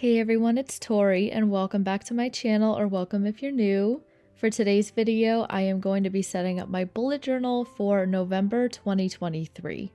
Hey everyone, it's Tori and welcome back to my channel, or welcome if you're new. For today's video, I am going to be setting up my bullet journal for November 2023.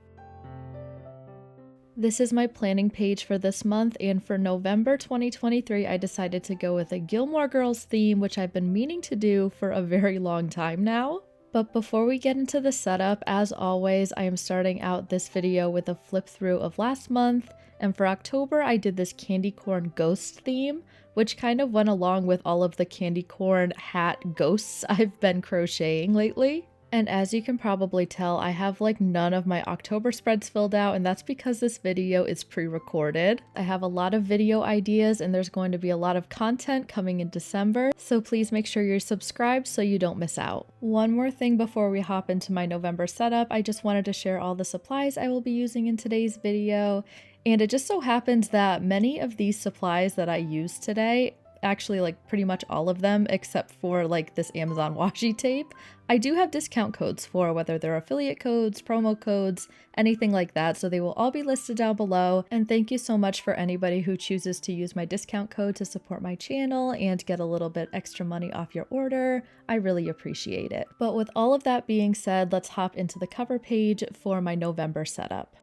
This is my planning page for this month, and for November 2023, I decided to go with a Gilmore Girls theme, which I've been meaning to do for a very long time now. But before we get into the setup, as always, I am starting out this video with a flip through of last month, and for October I did this candy corn ghost theme, which kind of went along with all of the candy corn hat ghosts I've been crocheting lately. And as you can probably tell, I have like none of my October spreads filled out, and that's because this video is pre-recorded. I have a lot of video ideas and there's going to be a lot of content coming in December, so please make sure you're subscribed so you don't miss out. One more thing before we hop into my November setup, I just wanted to share all the supplies I will be using in today's video. And it just so happens that many of these supplies that I used today, actually like pretty much all of them except for like this Amazon washi tape, I do have discount codes for, whether they're affiliate codes, promo codes, anything like that, so they will all be listed down below. And thank you so much for anybody who chooses to use my discount code to support my channel and get a little bit extra money off your order. I really appreciate it. But with all of that being said, let's hop into the cover page for my November setup.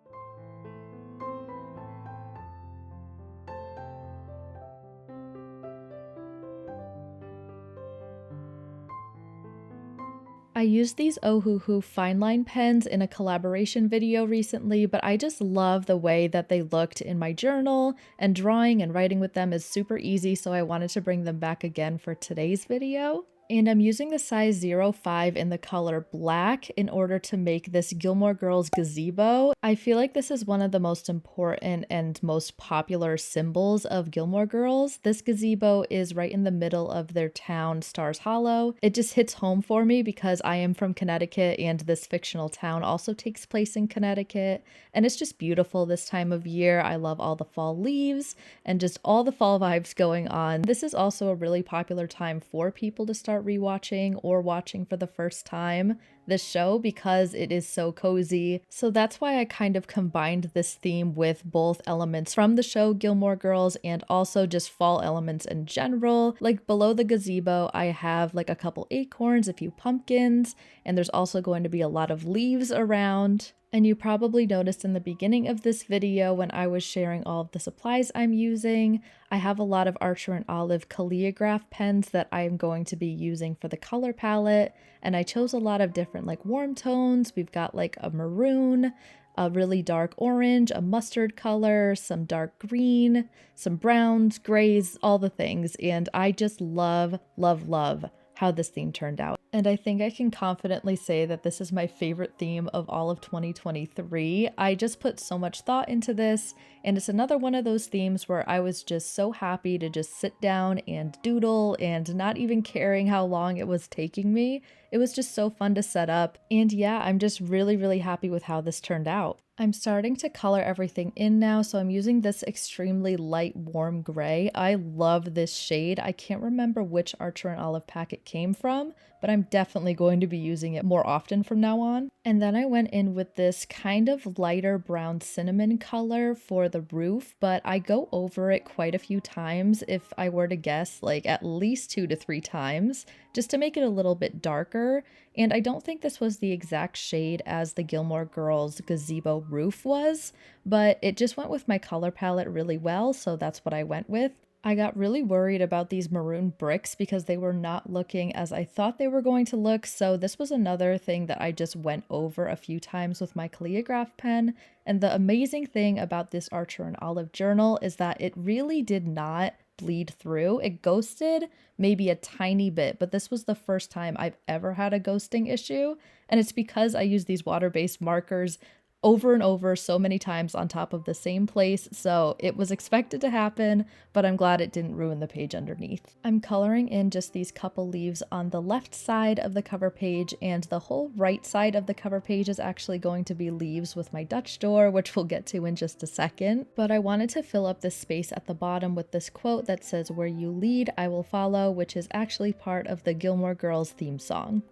I used these Ohuhu fine line pens in a collaboration video recently, but I just love the way that they looked in my journal, and drawing and writing with them is super easy, so I wanted to bring them back again for today's video. And I'm using the size 05 in the color black in order to make this Gilmore Girls gazebo. I feel like this is one of the most important and most popular symbols of Gilmore Girls. This gazebo is right in the middle of their town, Stars Hollow. It just hits home for me because I am from Connecticut and this fictional town also takes place in Connecticut. And it's just beautiful this time of year. I love all the fall leaves and just all the fall vibes going on. This is also a really popular time for people to start rewatching or watching for the first time this show because it is so cozy. So that's why I kind of combined this theme with both elements from the show Gilmore Girls and also just fall elements in general. Like below the gazebo, I have like a couple acorns, a few pumpkins, and there's also going to be a lot of leaves around. And you probably noticed in the beginning of this video when I was sharing all of the supplies I'm using, I have a lot of Archer and Olive calligraph pens that I am going to be using for the color palette. And I chose a lot of different like warm tones. We've got like a maroon, a really dark orange, a mustard color, some dark green, some browns, grays, all the things. And I just love, love, love how this theme turned out. And I think I can confidently say that this is my favorite theme of all of 2023. I just put so much thought into this, and it's another one of those themes where I was just so happy to just sit down and doodle and not even caring how long it was taking me. It was just so fun to set up, and yeah, I'm just really, really happy with how this turned out. I'm starting to color everything in now, so I'm using this extremely light warm gray. I love this shade. I can't remember which Archer and Olive pack it came from, but I'm definitely going to be using it more often from now on. And then I went in with this kind of lighter brown cinnamon color for the roof, but I go over it quite a few times, if I were to guess, like at least 2 to 3 times, just to make it a little bit darker. And I don't think this was the exact shade as the Gilmore Girls gazebo roof was, but it just went with my color palette really well, so that's what I went with. I got really worried about these maroon bricks because they were not looking as I thought they were going to look, so this was another thing that I just went over a few times with my calligraph pen. And the amazing thing about this Archer and Olive journal is that it really did not bleed through. It ghosted maybe a tiny bit, but this was the first time I've ever had a ghosting issue, and it's because I use these water-based markers over and over so many times on top of the same place, so it was expected to happen, but I'm glad it didn't ruin the page underneath. I'm coloring in just these couple leaves on the left side of the cover page, and the whole right side of the cover page is actually going to be leaves with my Dutch door, which we'll get to in just a second. But I wanted to fill up this space at the bottom with this quote that says, "Where you lead, I will follow," which is actually part of the Gilmore Girls theme song.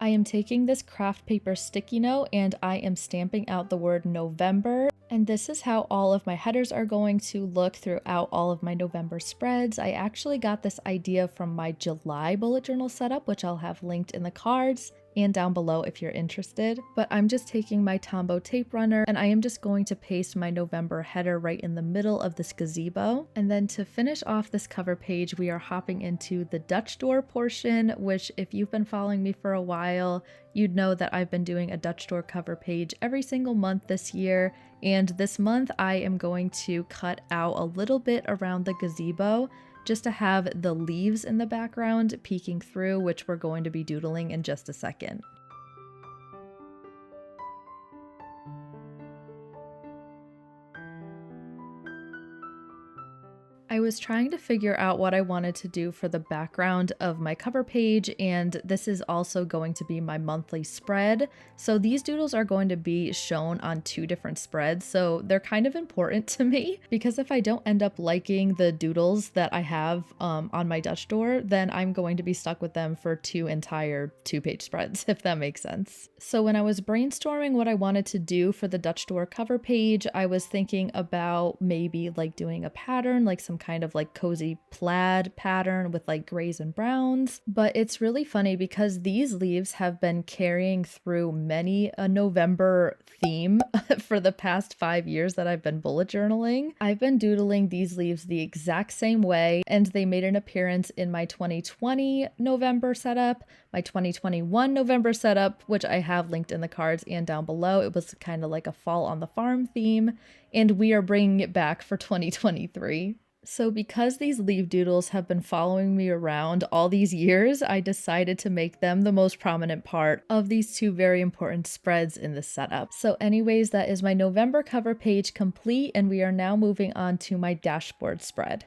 I am taking this craft paper sticky note and I am stamping out the word November. And this is how all of my headers are going to look throughout all of my November spreads. I actually got this idea from my July bullet journal setup, which I'll have linked in the cards and down below if you're interested. But I'm just taking my Tombow tape runner and I am just going to paste my November header right in the middle of this gazebo. And then to finish off this cover page, we are hopping into the Dutch door portion, which if you've been following me for a while, you'd know that I've been doing a Dutch door cover page every single month this year. And this month I am going to cut out a little bit around the gazebo just to have the leaves in the background peeking through, which we're going to be doodling in just a second. I was trying to figure out what I wanted to do for the background of my cover page, and this is also going to be my monthly spread. So these doodles are going to be shown on 2 different spreads, so they're kind of important to me because if I don't end up liking the doodles that I have on my Dutch door, then I'm going to be stuck with them for 2 entire 2-page spreads, if that makes sense. So when I was brainstorming what I wanted to do for the Dutch door cover page, I was thinking about maybe like doing a pattern, like some kind of like cozy plaid pattern with like grays and browns. But it's really funny because these leaves have been carrying through many a November theme for the past 5 years that I've been bullet journaling. I've been doodling these leaves the exact same way, and they made an appearance in my 2020 November setup, my 2021 November setup, which I have linked in the cards and down below. It was kind of like a fall on the farm theme, and we are bringing it back for 2023. So because these leaf doodles have been following me around all these years, I decided to make them the most prominent part of these 2 very important spreads in the setup. So anyways, that is my November cover page complete, and we are now moving on to my dashboard spread.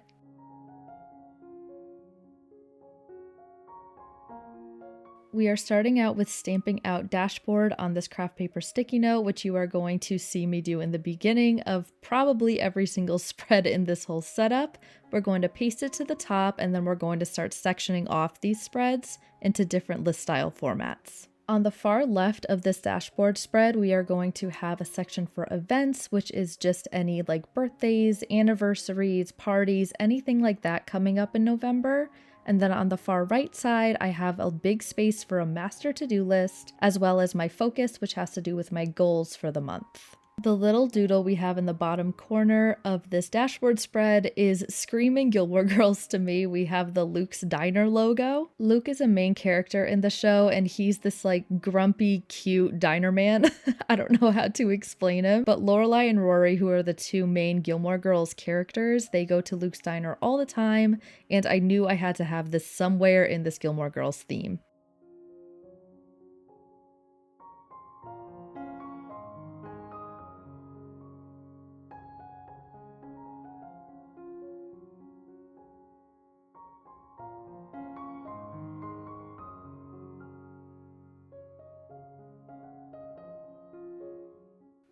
We are starting out with stamping out dashboard on this craft paper sticky note, which you are going to see me do in the beginning of probably every single spread in this whole setup. We're going to paste it to the top, and then we're going to start sectioning off these spreads into different list style formats. On the far left of this dashboard spread, we are going to have a section for events, which is just any like birthdays, anniversaries, parties, anything like that coming up in November. And then on the far right side, I have a big space for a master to-do list, as well as my focus, which has to do with my goals for the month. The little doodle we have in the bottom corner of this dashboard spread is screaming Gilmore Girls to me. We have the Luke's Diner logo. Luke is a main character in the show, and he's this like grumpy, cute diner man. I don't know how to explain him, but Lorelai and Rory, who are the 2 main Gilmore Girls characters, they go to Luke's Diner all the time, and I knew I had to have this somewhere in this Gilmore Girls theme.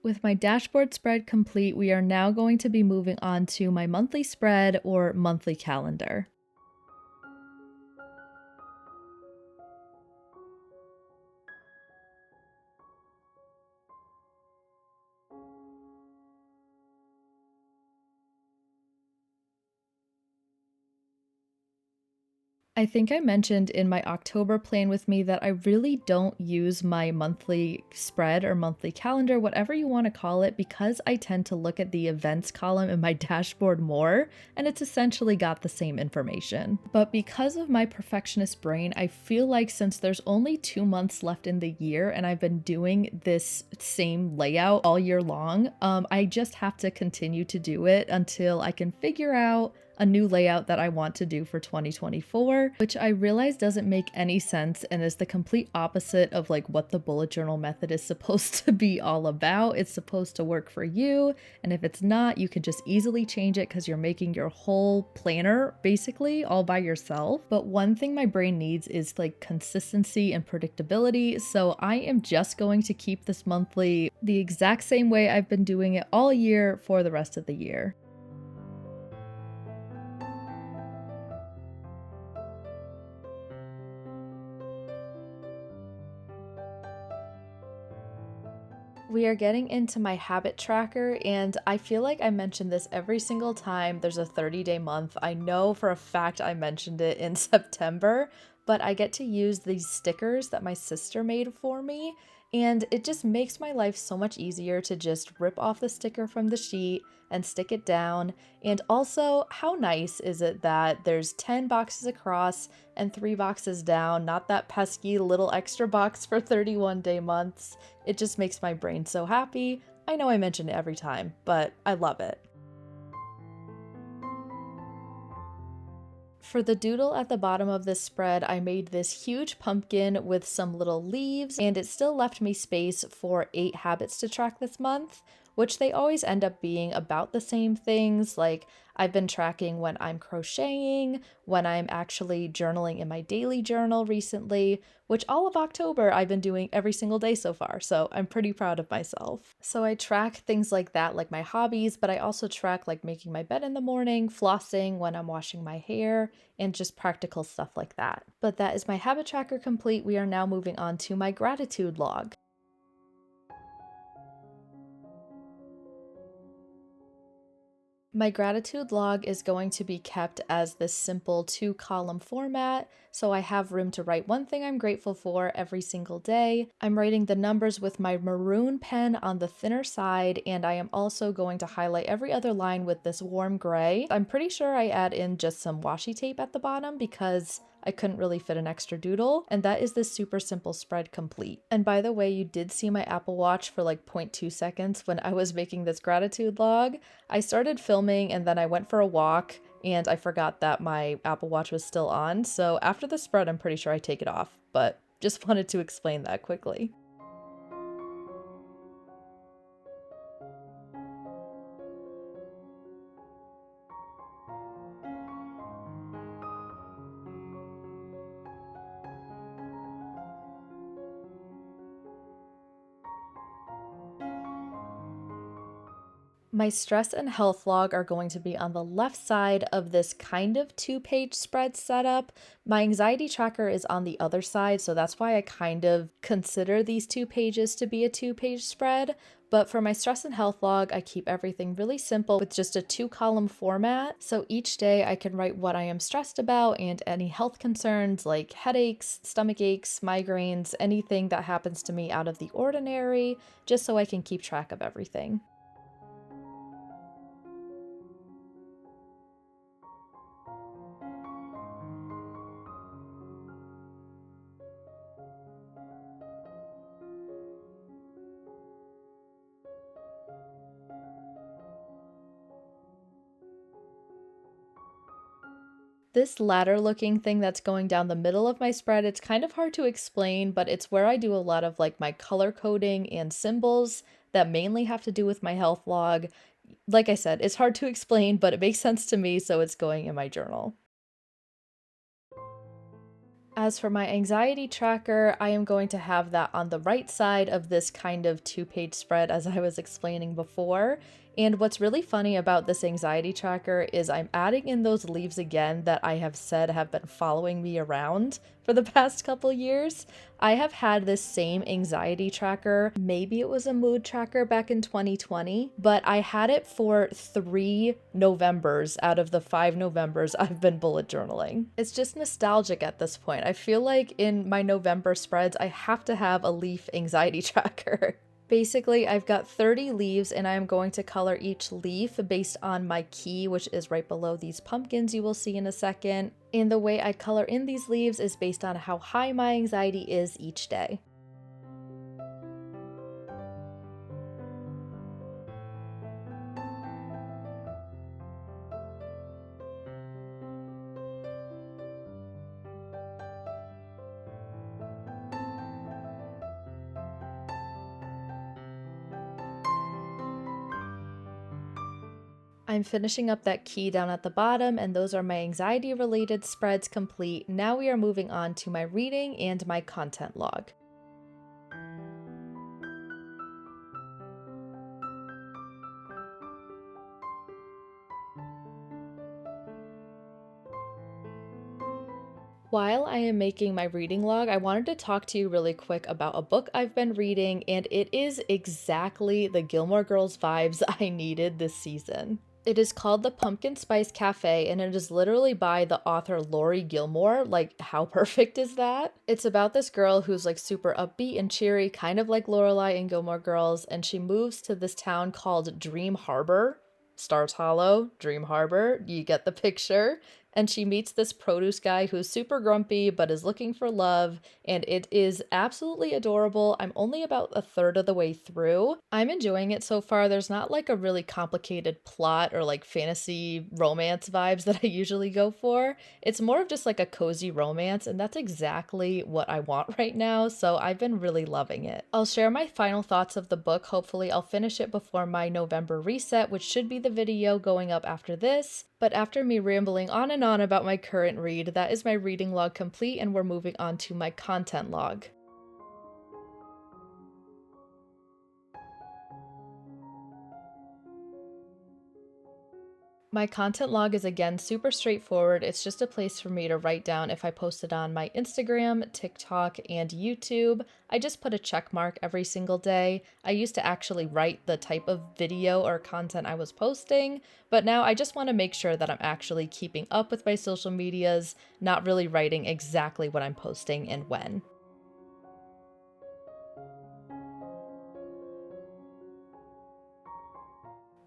With my dashboard spread complete, we are now going to be moving on to my monthly spread or monthly calendar. I think I mentioned in my October plan with me that I really don't use my monthly spread or monthly calendar, whatever you want to call it, because I tend to look at the events column in my dashboard more, and it's essentially got the same information. But because of my perfectionist brain, I feel like since there's only 2 months left in the year and I've been doing this same layout all year long, I just have to continue to do it until I can figure out a new layout that I want to do for 2024, which I realize doesn't make any sense and is the complete opposite of like what the bullet journal method is supposed to be all about. It's supposed to work for you, and if it's not, you can just easily change it because you're making your whole planner basically all by yourself. But one thing my brain needs is like consistency and predictability, so I am just going to keep this monthly the exact same way I've been doing it all year for the rest of the year. We are getting into my habit tracker, and I feel like I mention this every single time there's a 30-day month. I know for a fact I mentioned it in September, but I get to use these stickers that my sister made for me, and it just makes my life so much easier to just rip off the sticker from the sheet and stick it down. And also, how nice is it that there's 10 boxes across and 3 boxes down, not that pesky little extra box for 31-day months. It just makes my brain so happy. I know I mention it every time, but I love it. For the doodle at the bottom of this spread, I made this huge pumpkin with some little leaves, and it still left me space for 8 habits to track this month, which they always end up being about the same things. Like, I've been tracking when I'm crocheting, when I'm actually journaling in my daily journal recently, which all of October I've been doing every single day so far, so I'm pretty proud of myself. So I track things like that, like my hobbies, but I also track like making my bed in the morning, flossing when I'm washing my hair, and just practical stuff like that. But that is my habit tracker complete. We are now moving on to my gratitude log. My gratitude log is going to be kept as this simple 2-column format, so I have room to write one thing I'm grateful for every single day. I'm writing the numbers with my maroon pen on the thinner side, and I am also going to highlight every other line with this warm gray. I'm pretty sure I add in just some washi tape at the bottom because I couldn't really fit an extra doodle, and that is this super simple spread complete. And by the way, you did see my Apple Watch for like 0.2 seconds when I was making this gratitude log. I started filming and then I went for a walk and I forgot that my Apple Watch was still on, so after the spread I'm pretty sure I take it off, but just wanted to explain that quickly. My stress and health log are going to be on the left side of this kind of 2-page spread setup. My anxiety tracker is on the other side, so that's why I kind of consider these 2 pages to be a 2-page spread. But for my stress and health log, I keep everything really simple with just a 2-column format. So each day I can write what I am stressed about and any health concerns like headaches, stomach aches, migraines, anything that happens to me out of the ordinary, just so I can keep track of everything. This ladder looking thing that's going down the middle of my spread, it's kind of hard to explain, but it's where I do a lot of like my color coding and symbols that mainly have to do with my health log. Like I said, it's hard to explain, but it makes sense to me, so it's going in my journal. As for my anxiety tracker, I am going to have that on the right side of this kind of 2-page spread as I was explaining before. And what's really funny about this anxiety tracker is I'm adding in those leaves again that I have said have been following me around for the past couple years. I have had this same anxiety tracker, maybe it was a mood tracker back in 2020, but I had it for 3 Novembers out of the 5 Novembers I've been bullet journaling. It's just nostalgic at this point. I feel like in my November spreads, I have to have a leaf anxiety tracker. Basically, I've got 30 leaves and I'm going to color each leaf based on my key, which is right below these pumpkins you will see in a second. And the way I color in these leaves is based on how high my anxiety is each day. I'm finishing up that key down at the bottom, and those are my anxiety related spreads complete. Now we are moving on to my reading and my content log. While I am making my reading log, I wanted to talk to you really quick about a book I've been reading, and it is exactly the Gilmore Girls vibes I needed this season. It is called The Pumpkin Spice Cafe, and it is literally by the author Lori Gilmore. Like, how perfect is that? It's about this girl who's like super upbeat and cheery, kind of like Lorelai in Gilmore Girls, and she moves to this town called Dream Harbor. Stars Hollow, Dream Harbor, you get the picture. And she meets this produce guy who's super grumpy but is looking for love, and it is absolutely adorable. I'm only about a third of the way through. I'm enjoying it so far. There's not like a really complicated plot or like fantasy romance vibes that I usually go for. It's more of just like a cozy romance, and that's exactly what I want right now, so I've been really loving it. I'll share my final thoughts of the book. Hopefully I'll finish it before my November reset, which should be the video going up after this. But after me rambling on and on about my current read, that is my reading log complete, and we're moving on to my content log. My content log is again super straightforward. It's just a place for me to write down if I posted on my Instagram, TikTok, and YouTube. I just put a check mark every single day. I used to actually write the type of video or content I was posting, but now I just want to make sure that I'm actually keeping up with my social medias, not really writing exactly what I'm posting and when.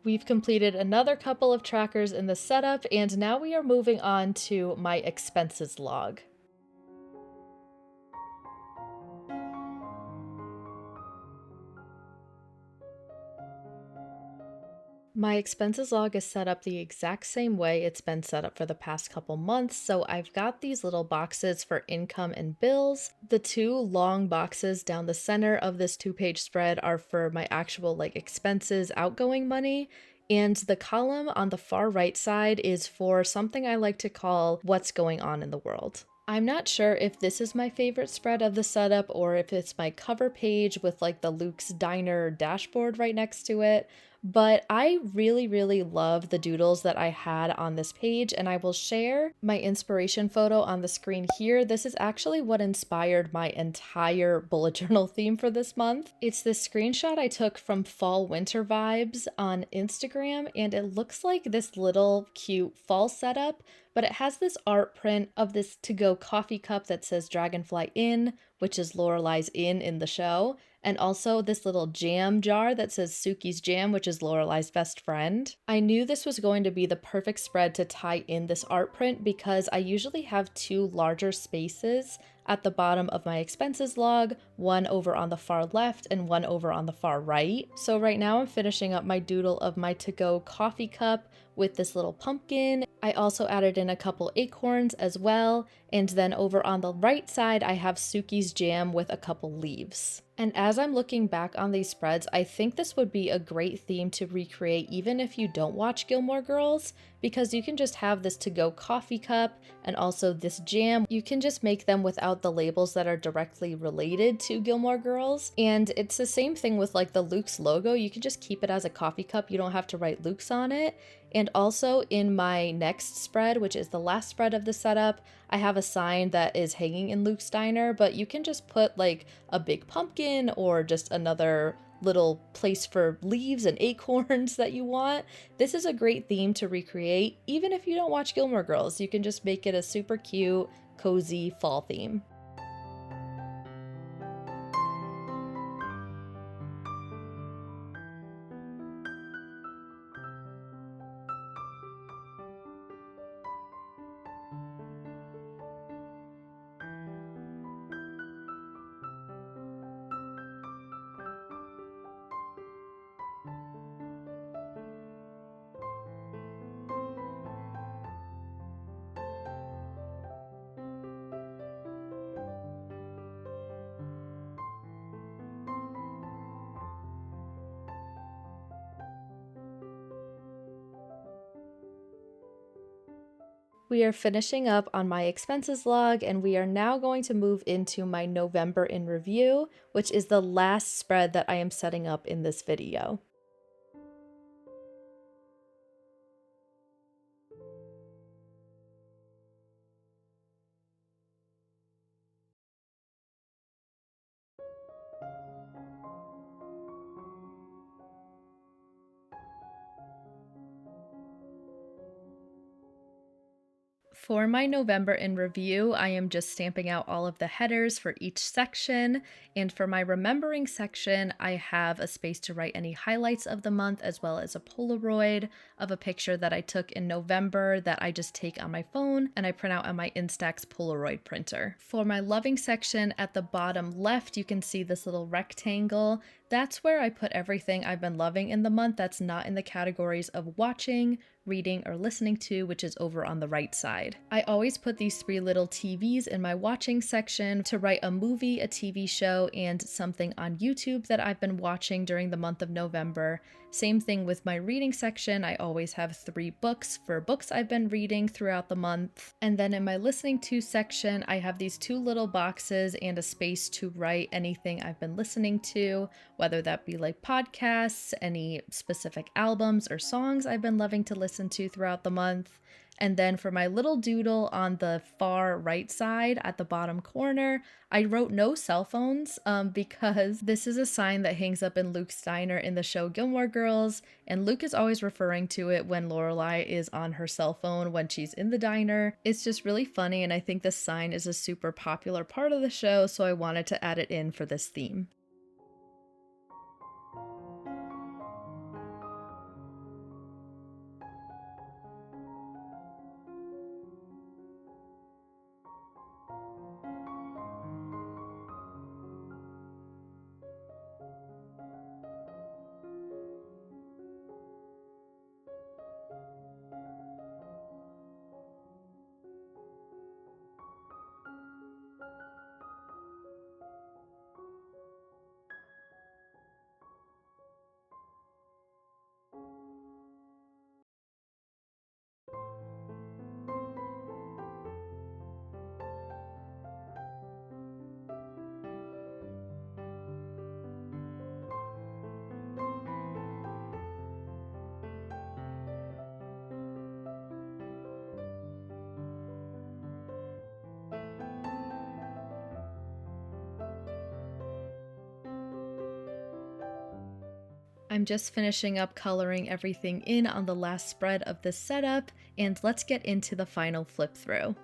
We've completed another couple of trackers in the setup, and now we are moving on to my expenses log. My expenses log is set up the exact same way it's been set up for the past couple months. So I've got these little boxes for income and bills. The two long boxes down the center of this 2-page spread are for my actual like expenses, outgoing money. And the column on the far right side is for something I like to call what's going on in the world. I'm not sure if this is my favorite spread of the setup or if it's my cover page with like the Luke's Diner dashboard right next to it, but I really, really love the doodles that I had on this page, and I will share my inspiration photo on the screen here. This is actually what inspired my entire bullet journal theme for this month. It's this screenshot I took from Fall Winter Vibes on Instagram, and it looks like this little cute fall setup, but it has this art print of this to-go coffee cup that says Dragonfly Inn, which is Lorelai's inn in the show, and also this little jam jar that says Suki's Jam, which is Lorelai's best friend. I knew this was going to be the perfect spread to tie in this art print because I usually have two larger spaces at the bottom of my expenses log, one over on the far left and one over on the far right. So right now I'm finishing up my doodle of my to-go coffee cup with this little pumpkin. I also added in a couple acorns as well, and then over on the right side I have Suki's Jam with a couple leaves. And as I'm looking back on these spreads, I think this would be a great theme to recreate even if you don't watch Gilmore Girls, because you can just have this to-go coffee cup and also this jam. You can just make them without the labels that are directly related to Gilmore Girls. And it's the same thing with like the Luke's logo. You can just keep it as a coffee cup. You don't have to write Luke's on it. And also in my next spread, which is the last spread of the setup, I have a sign that is hanging in Luke's Diner, but you can just put like a big pumpkin or just another little place for leaves and acorns that you want. This is a great theme to recreate. Even if you don't watch Gilmore Girls, you can just make it a super cute, cozy fall theme. We are finishing up on my expenses log, and we are now going to move into my November in review, which is the last spread that I am setting up in this video. For my November in review, I am just stamping out all of the headers for each section, and for my remembering section, I have a space to write any highlights of the month as well as a Polaroid of a picture that I took in November that I just take on my phone and I print out on my Instax Polaroid printer. For my loving section at the bottom left, you can see this little rectangle. That's where I put everything I've been loving in the month that's not in the categories of watching, reading, or listening to, which is over on the right side. I always put these 3 little TVs in my watching section to write a movie, a TV show, and something on YouTube that I've been watching during the month of November. Same thing with my reading section. I always have 3 books for books I've been reading throughout the month. And then in my listening to section, I have these 2 little boxes and a space to write anything I've been listening to, whether that be like podcasts, any specific albums or songs I've been loving to listen to throughout the month. And then for my little doodle on the far right side at the bottom corner, I wrote no cell phones because this is a sign that hangs up in Luke's diner in the show Gilmore Girls, and Luke is always referring to it when Lorelai is on her cell phone when she's in the diner. It's just really funny, and I think this sign is a super popular part of the show, so I wanted to add it in for this theme. I'm just finishing up coloring everything in on the last spread of this setup, and let's get into the final flip through.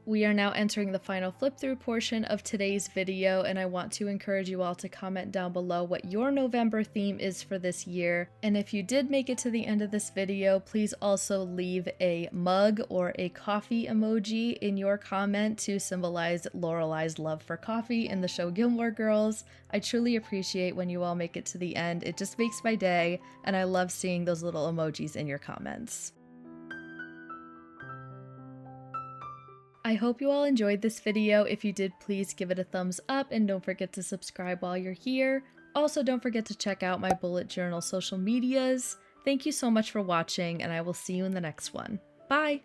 We are now entering the final flip through portion of today's video, and I want to encourage you all to comment down below what your November theme is for this year. And if you did make it to the end of this video, please also leave a mug or a coffee emoji in your comment to symbolize Lorelai's love for coffee in the show Gilmore Girls. I truly appreciate when you all make it to the end. It just makes my day, and I love seeing those little emojis in your comments. I hope you all enjoyed this video. If you did, please give it a thumbs up and don't forget to subscribe while you're here. Also, don't forget to check out my bullet journal social medias. Thank you so much for watching, and I will see you in the next one. Bye!